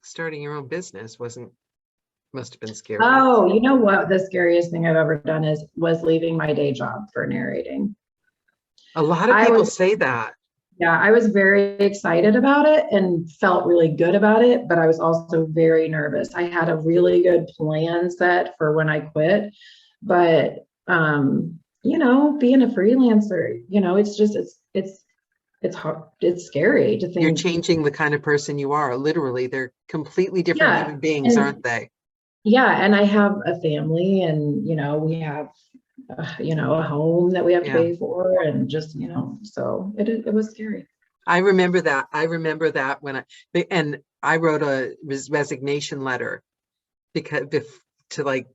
Starting your own business must have been scary. Oh, you know what? The scariest thing I've ever done was leaving my day job for narrating. A lot of people say that. Yeah, I was very excited about it and felt really good about it, but I was also very nervous. I had a really good plan set for when I quit, but you know, being a freelancer, you know, it's hard. It's scary to think you're changing the kind of person you are. Literally, they're completely different human beings, aren't they? Yeah, and I have a family, and you know, we have you know, a home that we have to pay for, and just, you know, so it was scary. I remember that when I wrote a resignation letter because to like,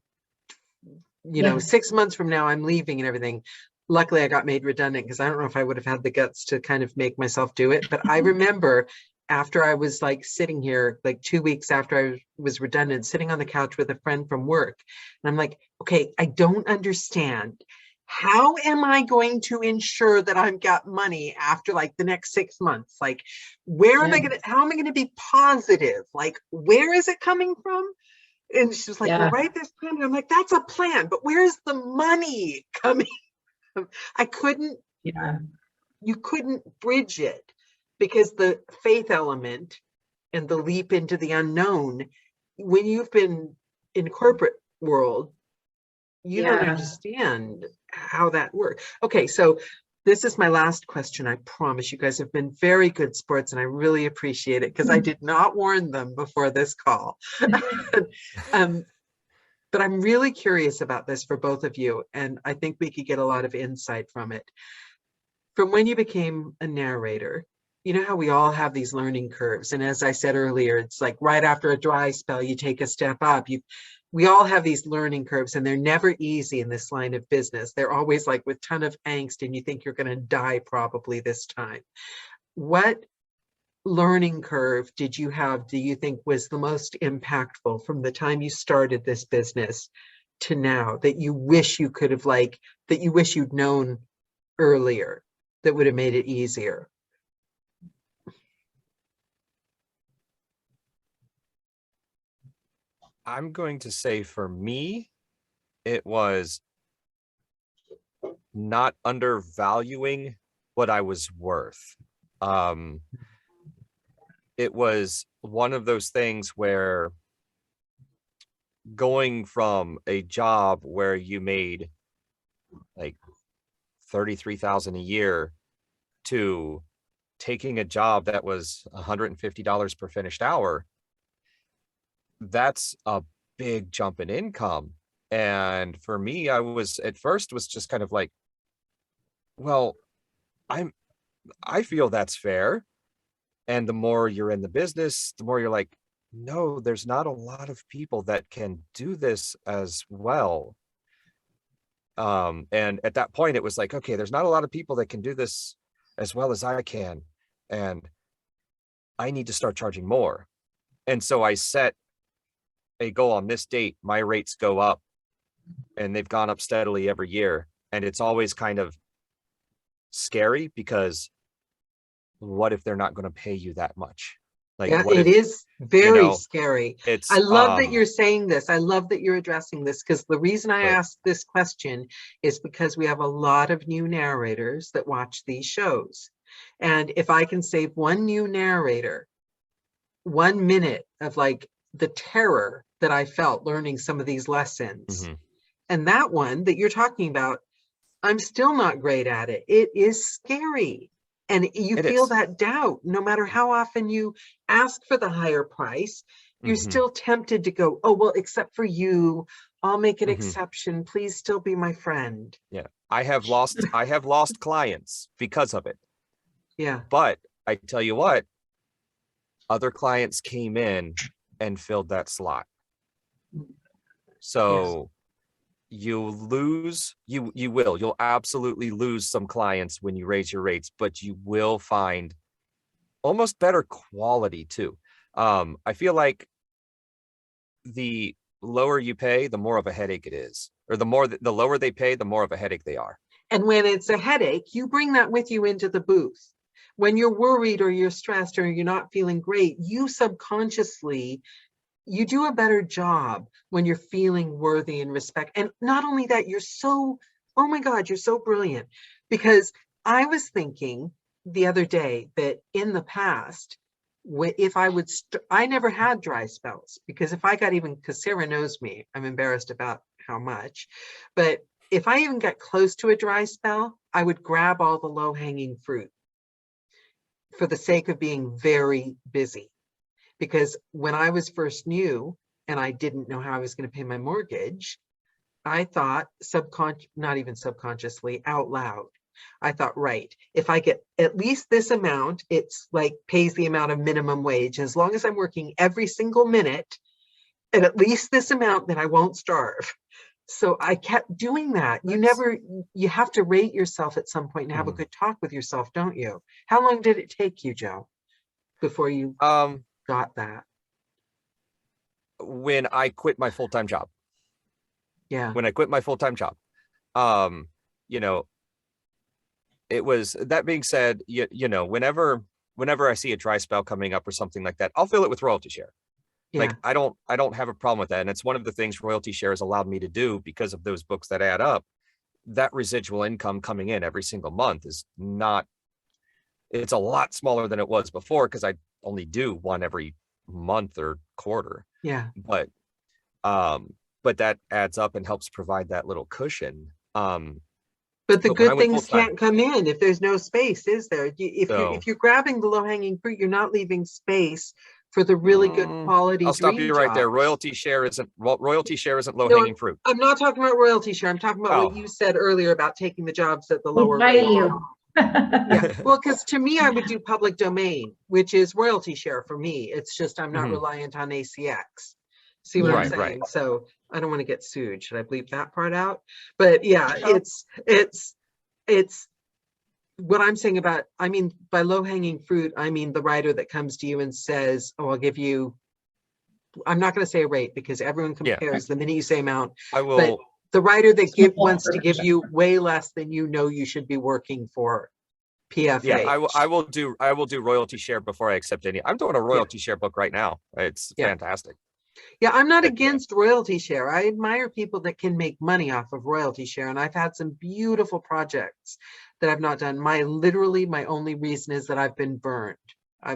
you know, 6 months from now I'm leaving and everything. Luckily I got made redundant because I don't know if I would have had the guts to kind of make myself do it. But I remember after I was like sitting here, like 2 weeks after I was redundant, sitting on the couch with a friend from work. And I'm like, okay, I don't understand. How am I going to ensure that I've got money after like the next 6 months? Like, how am I going to be positive? Like, where is it coming from? And she was like, well, write this plan. And I'm like, that's a plan, but where's the money coming from? I couldn't, you couldn't bridge it. Because the faith element and the leap into the unknown, when you've been in corporate world, you don't understand how that works. Okay, so this is my last question. I promise you guys have been very good sports and I really appreciate it because I did not warn them before this call. But I'm really curious about this for both of you, and I think we could get a lot of insight from it. From when you became a narrator, you know how we all have these learning curves. And as I said earlier, it's like right after a dry spell, you take a step up. We all have these learning curves and they're never easy in this line of business. They're always like with ton of angst and you think you're going to die probably this time. What learning curve did you have, do you think was the most impactful from the time you started this business to now that you wish you could have that you wish you'd known earlier that would have made it easier? I'm going to say for me, it was not undervaluing what I was worth. It was one of those things where going from a job where you made like $33,000 a year to taking a job that was $150 per finished hour, that's a big jump in income. And for me, I was at first was just kind of like, well, I feel that's fair. And the more you're in the business, the more you're like, no, there's not a lot of people that can do this as well. And at that point it was like, okay, there's not a lot of people that can do this as well as I can, and I need to start charging more. And so I set a goal on this date, my rates go up, and they've gone up steadily every year. And it's always kind of scary because what if they're not going to pay you that much? Like, Yeah, what it if, is very scary. it's, I love that you're saying this. I love that you're addressing this, because the reason I asked this question is because we have a lot of new narrators that watch these shows. And if I can save one new narrator 1 minute of like the terror that I felt learning some of these lessons, and that one that you're talking about, I'm still not great at it. It is scary. And you feel that doubt, no matter how often you ask for the higher price, you're still tempted to go, oh, well, except for you, I'll make an exception. Please still be my friend. Yeah. I have lost clients because of it. Yeah. But I tell you what, other clients came in and filled that slot. So you'll absolutely lose some clients when you raise your rates, but you will find almost better quality too. I feel like the lower you pay, the more of a headache it is, or the lower they pay, the more of a headache they are. And when it's a headache, you bring that with you into the booth. When you're worried or you're stressed or you're not feeling great, you subconsciously, you do a better job when you're feeling worthy and respect. And not only that, you're so, oh my God, you're so brilliant. Because I was thinking the other day that in the past, if I would, I never had dry spells, because if I got even, because Sarah knows me, I'm embarrassed about how much, but if I even got close to a dry spell, I would grab all the low hanging fruit for the sake of being very busy. Because when I was first new and I didn't know how I was going to pay my mortgage, I thought not even subconsciously, out loud, I thought, right, if I get at least this amount, it's like pays the amount of minimum wage. As long as I'm working every single minute at least this amount, then I won't starve. So I kept doing that. You have to rate yourself at some point and have a good talk with yourself, don't you? How long did it take you, Joe, before you got that? When I quit my full-time job. Yeah. When I quit my full-time job, it was, that being said, whenever I see a dry spell coming up or something like that, I'll fill it with royalty share. Yeah. Like I don't have a problem with that. And it's one of the things royalty share has allowed me to do because of those books that add up. That residual income coming in every single month is it's a lot smaller than it was before, because I only do one every month or quarter. Yeah. But that adds up and helps provide that little cushion. But the good things can't come in if there's no space, is there? If you're grabbing the low-hanging fruit, you're not leaving space for the really good quality. I'll stop you right there. Royalty share isn't low-hanging fruit. I'm not talking about royalty share. I'm talking about what you said earlier about taking the jobs at the lower rate. Yeah. Well, because to me, I would do public domain, which is royalty share for me. It's just I'm not reliant on ACX. See what I'm saying? Right. So I don't want to get sued. Should I bleep that part out? But yeah, it's what I'm saying about, I mean, by low hanging fruit, I mean the writer that comes to you and says, oh, I'll give you, I'm not going to say a rate because everyone compares the minute you say amount. I will. But the writer that wants to give you way less than you know you should be working for. PFA. Yeah, I will do royalty share before I accept any. I'm doing a royalty share book right now. It's fantastic. Yeah, I'm not against royalty share. I admire people that can make money off of royalty share, and I've had some beautiful projects that I've not done. My only reason is that I've been burned.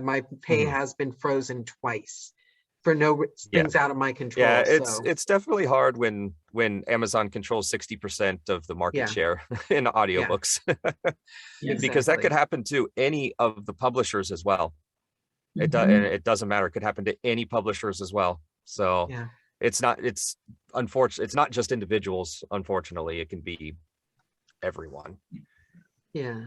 My pay has been frozen twice for things out of my control. Yeah, it's definitely hard when Amazon controls 60% of the market share in audiobooks. Because that could happen to any of the publishers as well. It doesn't matter. It could happen to any publishers as well. So it's unfortunate. It's not just individuals. Unfortunately, it can be everyone. Yeah.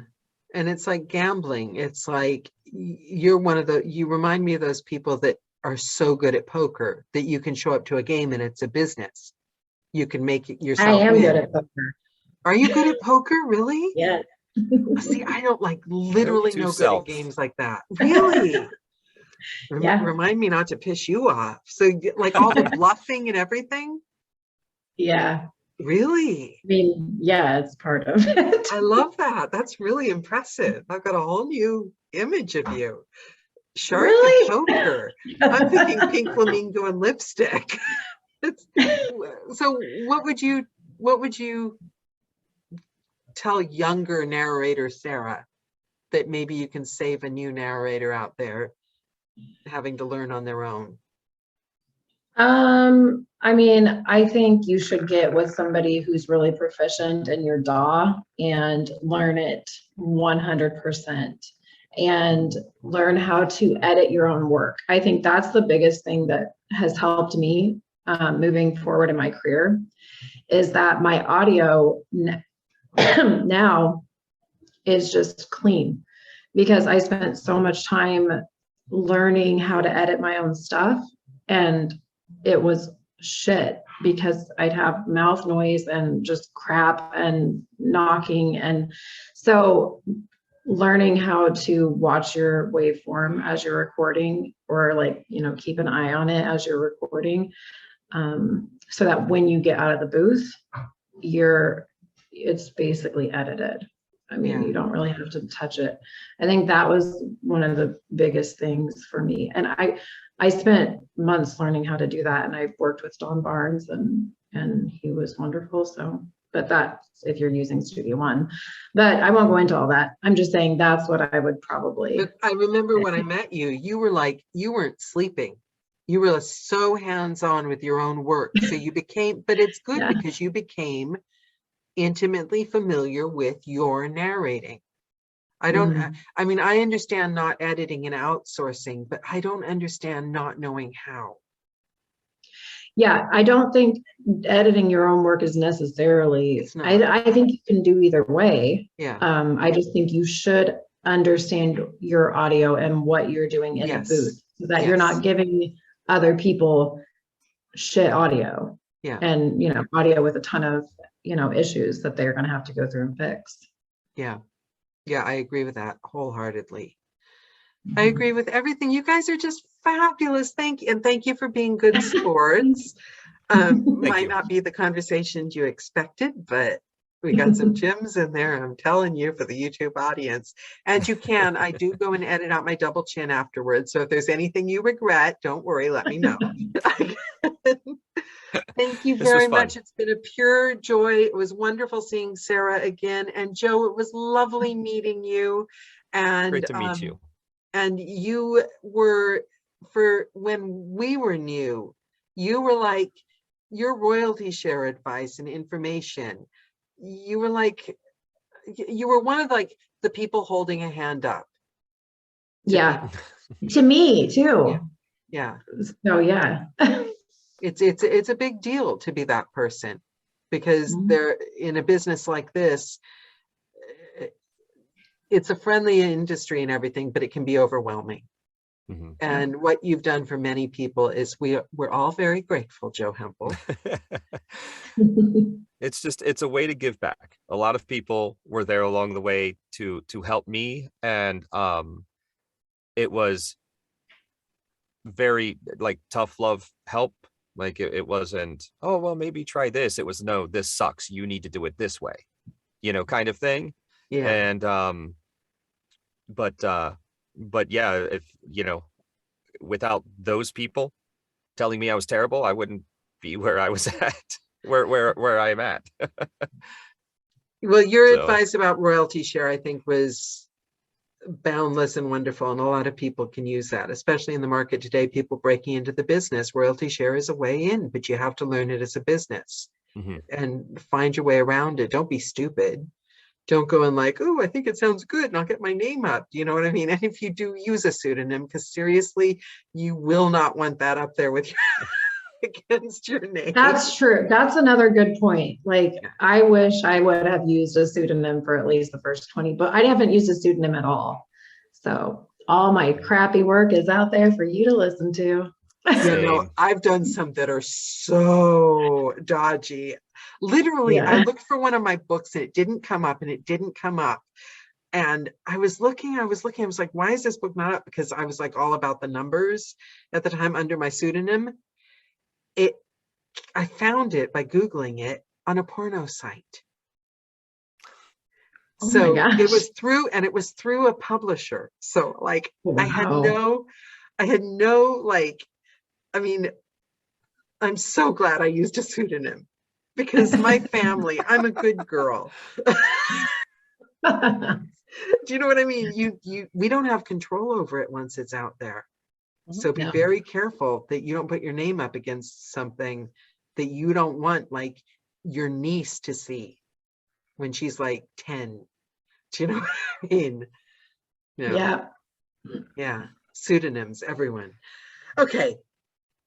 And it's like gambling. It's like you remind me of those people that are so good at poker that you can show up to a game and it's a business. You can make it yourself. I am good at poker. Are you good at poker? Really? Yeah. See, I don't literally know good at games like that. Really? Yeah. Remind me not to piss you off. So like all the bluffing and everything? Yeah. Really? I mean, yeah, it's part of it. I love that. That's really impressive. I've got a whole new image of you. Shark and Really? poker. I'm thinking pink flamingo and lipstick. So what would you tell younger narrator Sarah that maybe you can save a new narrator out there having to learn on their own? I mean, I think you should get with somebody who's really proficient in your DAW and learn it 100% and learn how to edit your own work. I think that's the biggest thing that has helped me moving forward in my career, is that my audio now is just clean, because I spent so much time learning how to edit my own stuff, and it was shit because I'd have mouth noise and just crap and knocking. And so learning how to watch your waveform as you're recording, or like, keep an eye on it as you're recording, so that when you get out of the booth, it's basically edited. I mean, you don't really have to touch it. I think that was one of the biggest things for me. And I spent months learning how to do that. And I've worked with Don Barnes, and he was wonderful. So, but that's if you're using Studio One. But I won't go into all that. I'm just saying that's what I would probably. But I remember when I met you, you were like, you weren't sleeping. You were so hands-on with your own work. So you became, but it's good because you became intimately familiar with your narrating. I mean, I understand not editing and outsourcing, but I don't understand not knowing how. Yeah, I don't think editing your own work is necessarily, I think you can do either way. Yeah. I just think you should understand your audio and what you're doing in the booth, so that you're not giving other people shit audio. Yeah. And, audio with a ton of, issues that they're going to have to go through and fix. Yeah. Yeah, I agree with that wholeheartedly. I agree with everything. You guys are just fabulous. Thank you. And thank you for being good sports. Might not be the conversations you expected, but we got some gems in there, I'm telling you, for the YouTube audience. And I do go and edit out my double chin afterwards. So if there's anything you regret, don't worry, let me know. Thank you very much. It's been a pure joy. It was wonderful seeing Sarah again. And Joe, it was lovely meeting you. And great to meet you. And you were, for when we were new, you were like your royalty share advice and information. You were one of the people holding a hand up. Yeah. To me too. Yeah. So yeah. It's a big deal to be that person, because they're in a business like this. It's a friendly industry and everything, but it can be overwhelming. And what you've done for many people is we're all very grateful, Joe Hempel. It's a way to give back. A lot of people were there along the way to help me, and it was very tough love help. It wasn't, oh well, maybe try this. It was, no, this sucks, you need to do it this way, kind of thing. Yeah. And but yeah, if without those people telling me I was terrible, I wouldn't be where I was at, where I am at. Well, your advice about royalty share, I think, was boundless and wonderful, and a lot of people can use that, especially in the market today. People breaking into the business, royalty share is a way in, but you have to learn it as a business and find your way around it. Don't be stupid. Don't go in oh, I think it sounds good and I'll get my name up. You know what I mean? And if you do, use a pseudonym, because seriously, you will not want that up there with your against your name. That's true. That's another good point. I wish I would have used a pseudonym for at least the first 20, but I haven't used a pseudonym at all. So all my crappy work is out there for you to listen to. I've done some that are so dodgy. Literally, I looked for one of my books and it didn't come up and it didn't come up. And I was looking, I was like, why is this book not up? Because I was like all about the numbers at the time under my pseudonym. I found it by Googling it on a porno site. Oh So my gosh. it was through a publisher. So like Wow. I had no like, I mean, I'm so glad I used a pseudonym because my family, I'm a good girl. Do you know what I mean? We don't have control over it once it's out there. So be No. very careful that you don't put your name up against something that you don't want like your niece to see when she's like 10. Do you know what I mean? No. Yeah. Yeah. Pseudonyms, everyone. Okay.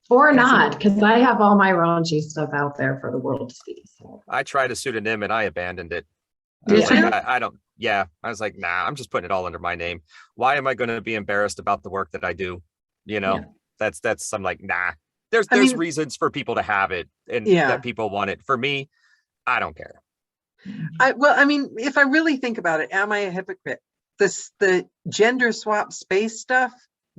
Or not, because I have all my raunchy stuff out there for the world to see. So. I tried a pseudonym and I abandoned it. I Did was like, you? I don't, yeah. I was like, nah, I'm just putting it all under my name. Why am I going to be embarrassed about the work that I do? You know, Yeah. I'm like, nah, there's mean, reasons for people to have it and Yeah. that people want it. For me, I don't care. Well, I mean, if I really think about it, am I a hypocrite? The gender swap space stuff,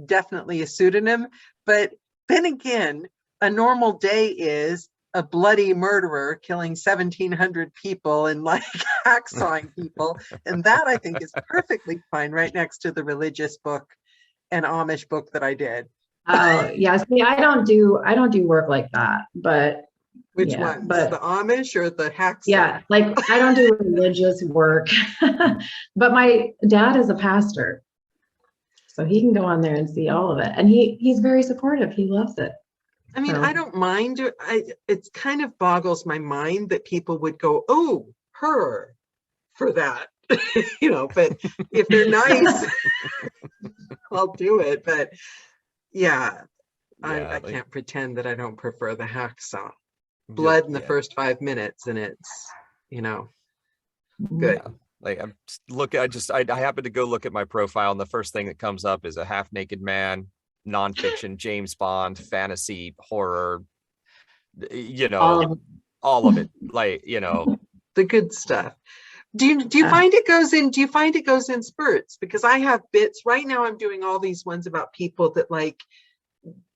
definitely a pseudonym. But then again, a normal day is a bloody murderer killing 1,700 people and like hacksawing people. And that I think is perfectly fine right next to the religious book and Amish book that I did. Oh, yeah. See, I don't do work like that, but Which ones? The Amish or the hacksaw? Yeah, like I don't do religious work, but my dad is a pastor, so he can go on there and see all of it, and he's very supportive. He loves it. I mean, So. I don't mind. It kind of boggles my mind that people would go, "Oh, her," for that, you know. But if they're nice, I'll do it. But yeah, I can't pretend that I don't prefer the hacksaw. Blood in the first 5 minutes, and it's, you know, good. Yeah. Like I happen to go look at my profile, and the first thing that comes up is a half-naked man, nonfiction, James Bond, fantasy, horror, you know, all of it. Like, you know, the good stuff. Do you find it goes in spurts? Because I have bits right now. I'm doing all these ones about people that like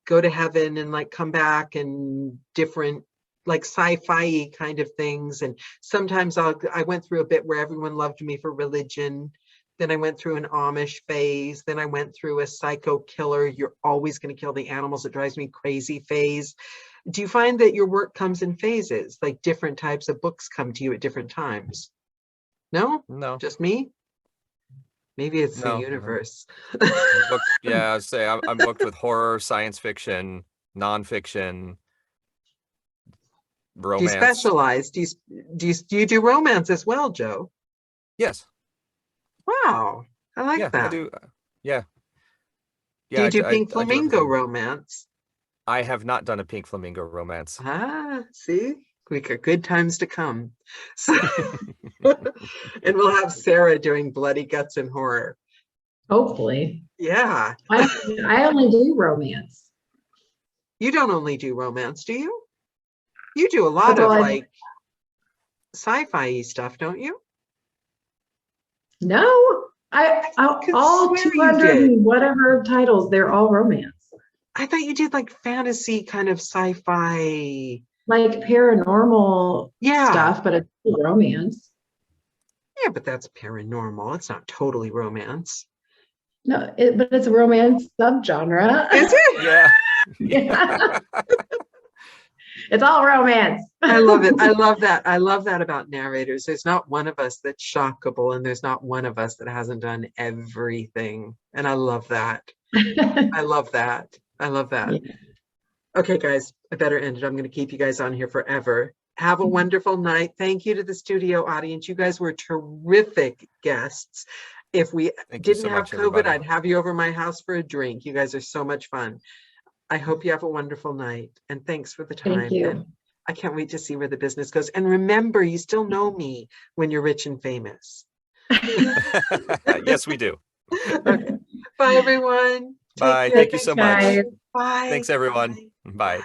go to heaven and like come back, and different like sci-fi kind of things. And sometimes I went through a bit where everyone loved me for religion. Then I went through an Amish phase. Then I went through a psycho killer, you're always going to kill the animals, it drives me crazy phase. Do you find that your work comes in phases? Like different types of books come to you at different times? No, just me. Maybe it's the universe. Yeah, say I'm booked with horror, science fiction, nonfiction, romance. Do you specialize? Do you do romance as well, Joe? Yes. Wow, I like that. I do. Yeah. Do you do Pink Flamingo romance? I have not done a Pink Flamingo romance. See, we got good times to come. So, and we'll have Sarah doing bloody guts and horror. Hopefully. Yeah. I only do romance. You don't only do romance, do you? You do a lot of like sci-fi stuff, don't you? No, all 200 and whatever titles, they're all romance. I thought you did like fantasy kind of sci-fi, like paranormal stuff, but it's romance. Yeah, but that's paranormal. It's not totally romance. No, but it's a romance subgenre. Is it? Yeah. Yeah. It's all romance. I love it. I love that. I love that about narrators. There's not one of us that's shockable, and there's not one of us that hasn't done everything. And I love that. I love that. I love that. Yeah. Okay, guys, I better end it. I'm going to keep you guys on here forever. Have a wonderful night. Thank you to the studio audience. You guys were terrific guests. If we didn't have COVID, I'd have you over my house for a drink. You guys are so much fun. I hope you have a wonderful night, and thanks for the time. Thank you. And I can't wait to see where the business goes. And remember, you still know me when you're rich and famous. Yes, we do. Okay. Bye, everyone. Bye. Thank you so much. Bye. Thanks, everyone. Bye.